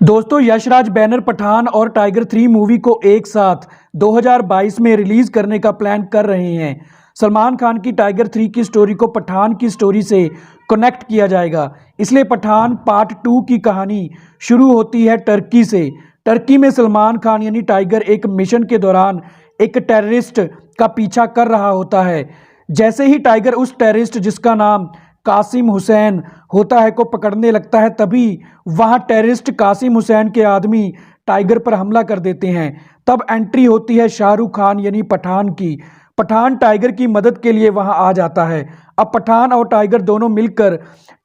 दोस्तों यशराज बैनर पठान और tiger 3 movie को एक साथ 2022 में रिलीज करने का प्लान कर रहे हैं। सलमान खान की टाइगर 3 की स्टोरी को पठान की स्टोरी से कनेक्ट किया जाएगा, इसलिए पठान पार्ट 2 की कहानी शुरू होती है टर्की से। टर्की में सलमान खान यानी टाइगर एक मिशन के दौरान एक टेररिस्ट का पीछा कर रहा होता है। जैसे ही टाइगर उस टेररिस्ट जिसका नाम कासिम हुसैन होता है को पकड़ने लगता है, तभी वहां टेररिस्ट कासिम हुसैन के आदमी टाइगर पर हमला कर देते हैं। तब एंट्री होती है शाहरुख खान यानी पठान की। पठान टाइगर की मदद के लिए वहां आ जाता है। अब पठान और टाइगर दोनों मिलकर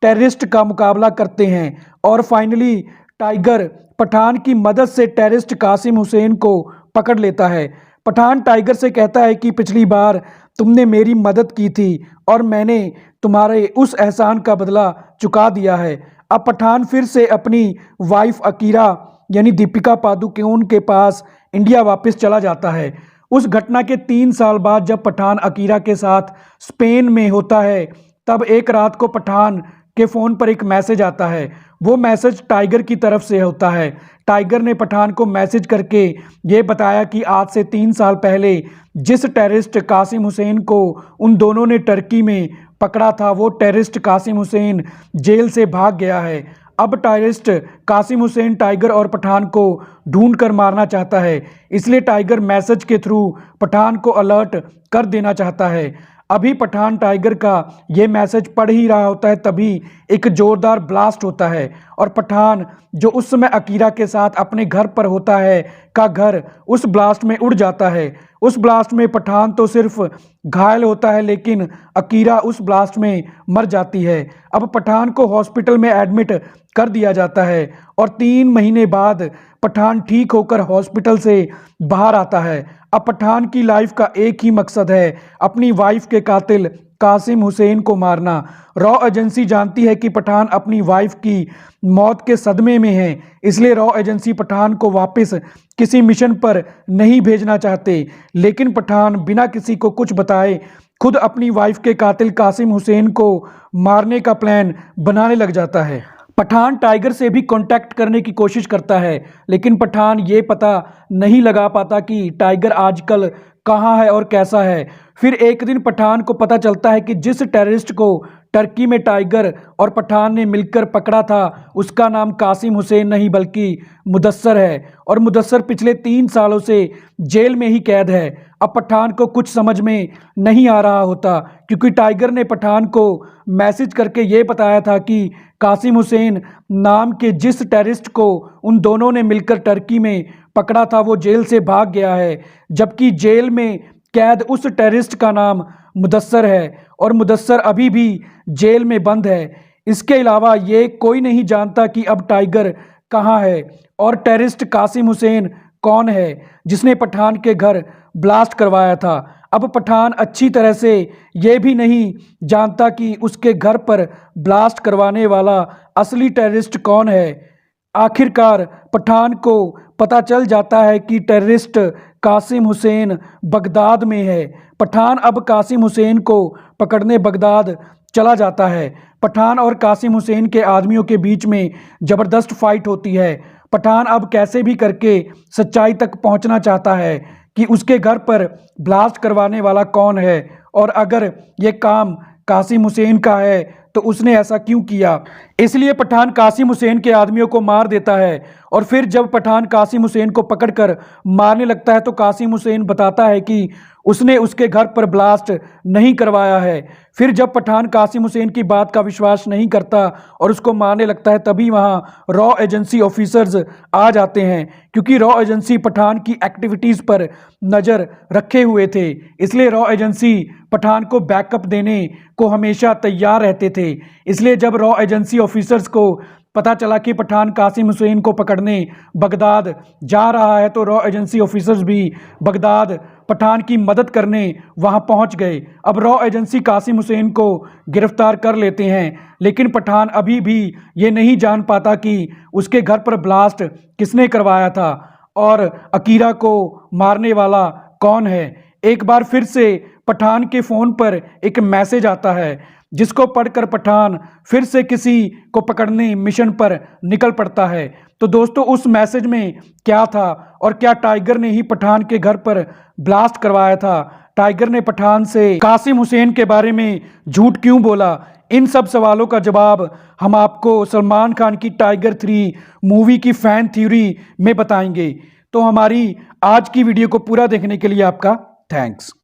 टेररिस्ट का मुकाबला करते हैं और फाइनली टाइगर पठान की मदद से टेररिस्ट कासिम हुसैन को पकड़ लेता है। पठान टाइगर से कहता है कि पिछली बार तुमने मेरी मदद की थी और मैंने तुम्हारे उस एहसान का बदला चुका दिया है। अब पठान फिर से अपनी वाइफ अकीरा यानी दीपिका पादुकोण के पास इंडिया वापस चला जाता है। उस घटना के 3 साल बाद जब पठान अकीरा के साथ स्पेन में होता है, तब एक रात को पठान के फ़ोन पर एक मैसेज आता है। वो मैसेज टाइगर की तरफ से होता है। टाइगर ने पठान को मैसेज करके ये बताया कि आज से 3 साल पहले जिस टेररिस्ट कासिम हुसैन को उन दोनों ने टर्की में पकड़ा था, वो टेररिस्ट कासिम हुसैन जेल से भाग गया है। अब टेररिस्ट कासिम हुसैन टाइगर और पठान को ढूंढ कर मारना चाहता है, इसलिए टाइगर मैसेज के थ्रू पठान को अलर्ट कर देना चाहता है। अभी पठान टाइगर का ये मैसेज पढ़ ही रहा होता है, तभी एक जोरदार ब्लास्ट होता है और पठान जो उस समय अकीरा के साथ अपने घर पर होता है का घर उस ब्लास्ट में उड़ जाता है। उस ब्लास्ट में पठान तो सिर्फ घायल होता है, लेकिन अकीरा उस ब्लास्ट में मर जाती है। अब पठान को हॉस्पिटल में एडमिट कर दिया जाता है और 3 महीने बाद पठान ठीक होकर हॉस्पिटल से बाहर आता है। अब पठान की लाइफ का एक ही मकसद है, अपनी वाइफ के कातिल कासिम हुसैन को मारना। रॉ एजेंसी जानती है कि पठान अपनी वाइफ की मौत के सदमे में है, इसलिए रॉ एजेंसी पठान को वापस किसी मिशन पर नहीं भेजना चाहते। लेकिन पठान बिना किसी को कुछ बताए खुद अपनी वाइफ के कातिल कासिम हुसैन को मारने का प्लान बनाने लग जाता है। पठान टाइगर से भी कांटेक्ट करने की कोशिश करता है, लेकिन पठान ये पता नहीं लगा पाता कि टाइगर आजकल कहाँ है और कैसा है। फिर एक दिन पठान को पता चलता है कि जिस टेररिस्ट को टर्की में टाइगर और पठान ने मिलकर पकड़ा था, उसका नाम कासिम हुसैन नहीं बल्कि मुदस्सर है और मुदस्सर पिछले 3 सालों से जेल में ही कैद है। अब पठान को कुछ समझ में नहीं आ रहा होता, क्योंकि टाइगर ने पठान को मैसेज करके ये बताया था कि कासिम हुसैन नाम के जिस टेररिस्ट को उन दोनों ने मिलकर टर्की में पकड़ा था, वो जेल से भाग गया है, जबकि जेल में कैद उस टेररिस्ट का नाम मुदस्सर है और मुदस्सर अभी भी जेल में बंद है। इसके अलावा ये कोई नहीं जानता कि अब टाइगर कहाँ है और टेररिस्ट कासिम हुसैन कौन है जिसने पठान के घर ब्लास्ट करवाया था। अब पठान अच्छी तरह से ये भी नहीं जानता कि उसके घर पर ब्लास्ट करवाने वाला असली टेररिस्ट कौन है। आखिरकार पठान को पता चल जाता है कि टेररिस्ट कासिम हुसैन बगदाद में है। पठान अब कासिम हुसैन को पकड़ने बगदाद चला जाता है। पठान और कासिम हुसैन के आदमियों के बीच में ज़बरदस्त फाइट होती है। पठान अब कैसे भी करके सच्चाई तक पहुंचना चाहता है कि उसके घर पर ब्लास्ट करवाने वाला कौन है और अगर ये काम कासिम हुसैन का है तो उसने ऐसा क्यों किया। इसलिए पठान कासिम हुसैन के आदमियों को मार देता है और फिर जब पठान कासिम हुसैन को पकड़कर मारने लगता है तो कासिम हुसैन बताता है कि उसने उसके घर पर ब्लास्ट नहीं करवाया है। फिर जब पठान कासिम हुसैन की बात का विश्वास नहीं करता और उसको मारने लगता है, तभी वहाँ रॉ एजेंसी ऑफिसर्स आ जाते हैं, क्योंकि रॉ एजेंसी पठान की एक्टिविटीज़ पर नज़र रखे हुए थे। इसलिए रॉ एजेंसी पठान को बैकअप देने को हमेशा तैयार रहते थे। इसलिए जब रॉ एजेंसी ऑफिसर्स को पता चला कि पठान कासिम हुसैन को पकड़ने बगदाद जा रहा है, तो रॉ एजेंसी ऑफिसर्स भी बगदाद पठान की मदद करने वहां पहुंच गए। अब रॉ एजेंसी कासिम हुसैन को गिरफ्तार कर लेते हैं, लेकिन पठान अभी भी ये नहीं जान पाता कि उसके घर पर ब्लास्ट किसने करवाया था और अकीरा को मारने वाला कौन है। एक बार फिर से पठान के फ़ोन पर एक मैसेज आता है जिसको पढ़कर पठान फिर से किसी को पकड़ने मिशन पर निकल पड़ता है। तो दोस्तों उस मैसेज में क्या था और क्या टाइगर ने ही पठान के घर पर ब्लास्ट करवाया था? टाइगर ने पठान से कासिम हुसैन के बारे में झूठ क्यों बोला? इन सब सवालों का जवाब हम आपको सलमान खान की टाइगर 3 मूवी की फैन थ्योरी में बताएंगे। तो हमारी आज की वीडियो को पूरा देखने के लिए आपका थैंक्स।